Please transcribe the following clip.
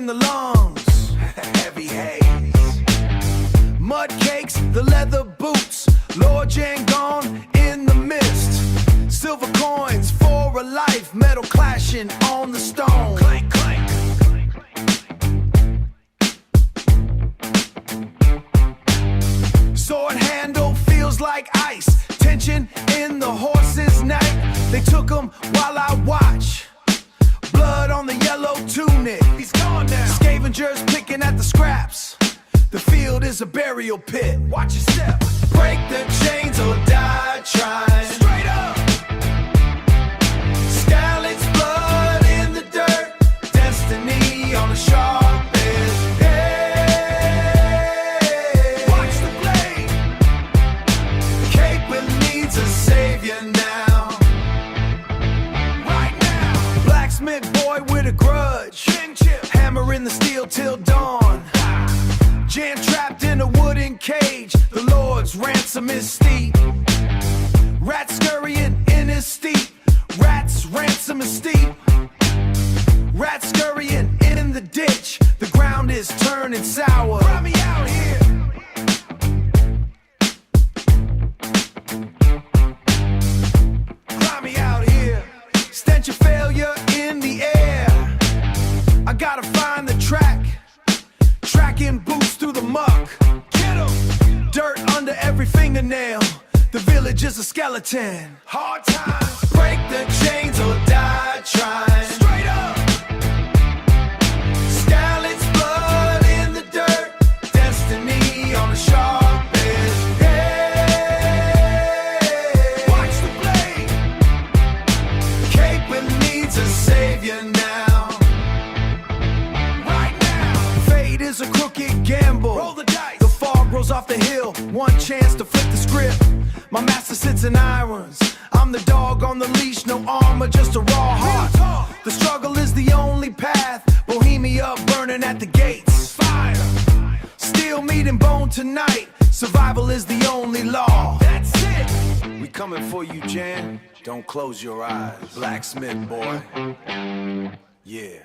in the lungs, heavy haze. Mud cakes, the leather boots, Lord Jan gone in the mist. Silver coins for a life, metal clashing on the stone. Clank, clank. Sword handle feels like ice, tension in the horse's neck. They took him while I watch. Blood on the yellow tunic. He's gone now. Scavengers picking at the scraps. The field is a burial pit. Watch your step. Break the chains or die trying. Straight up. Skalitz blood in the dirt. Destiny on a sharp edge. Hey, watch the blade. Capon needs a savior now. Right now. Blacksmith boy with a grudge. Hammering the steel till dawn. Jan trapped in a wooden cage. The Lord's ransom is steep. Rats scurrying in his steep. Rats ransom is steep. Rats scurrying in the ditch. The ground is turning sour. Grimy out here. Grimy out here. Stench of failure in the air. I gotta find the track. Tracking boots through the muck. Get 'em. Dirt under every fingernail. The village is a skeleton. Hard times. Break the chains or die trying. Straight up. Skalitz blood in the dirt. Destiny on a sharp edge. Hey, watch the blade. Capon needs a savior now. Right now. Fate is a crooked gamble. Roll the dice. The fog rolls off the hill. One chance to flip the script. My master sits in irons. I'm the dog on the leash. No armor, just a raw heart. The struggle is the only path. Bohemia burning at the gates. Fire. Steel, meat, and bone tonight. Survival is the only law. That's it. We coming for you, Jan. Don't close your eyes. Blacksmith boy. Yeah.